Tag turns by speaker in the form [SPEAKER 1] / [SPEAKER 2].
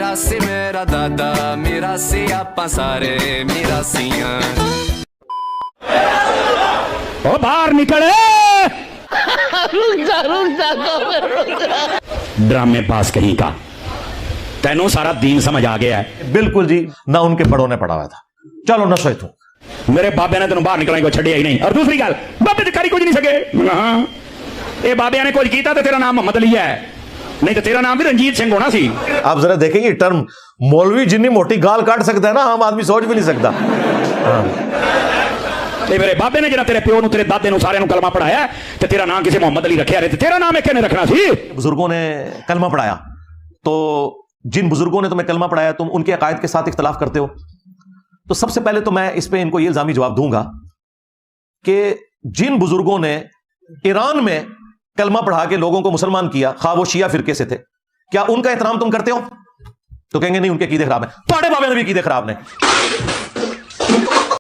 [SPEAKER 1] मेरा सी मेरा दादा मेरा सी आपा सारे मेरा सिया
[SPEAKER 2] ओ बाहर निकले ड्रामे पास कहीं का तेनों सारा दीन समझ आ गया है।
[SPEAKER 3] बिल्कुल जी, ना उनके बड़ों ने पढ़ाया था। चलो नशे तू
[SPEAKER 2] मेरे बाबे ने तेन बाहर निकलने को छड़िया ही नहीं। और दूसरी गल बाबे तो करी कुछ नहीं सके। हाँ ये बाबे ने कुछ किया तो तेरा नाम मोहम्मद अली है, नहीं तो तेरा नाम भी रंजीत सिंह होना सी।
[SPEAKER 3] आप जरा देखेंगे टर्म मौलवी जितनी मोटी गाल काट सकता है ना, आम आदमी सोच भी नहीं सकता। हाँ।
[SPEAKER 2] मेरे बाबे ने जरा तेरे प्यो नु तेरे दादे नु सारे नु कलमा पढ़ाया तो तेरा नाम किसी मोहम्मद अली रखा रहे, तेरा नाम एक ने रखना सी।
[SPEAKER 3] बुजुर्गों ने कलमा पढ़ाया, तो जिन बुजुर्गों ने तुम्हें कलमा पढ़ाया तुम उनके अकायद के साथ इख्तलाफ करते हो, तो सबसे पहले तो मैं इस पे इनको ये इल्जामी जवाब दूंगा कि जिन बुजुर्गों ने ईरान में कलमा पढ़ा के लोगों को मुसलमान किया, खा वो शिया फिरके से थे, क्या उनका एहतराम तुम करते हो? तो कहेंगे नहीं, उनके कीदे खराब है। तुम्हारे बाबे ने भी कीदे खराब ने।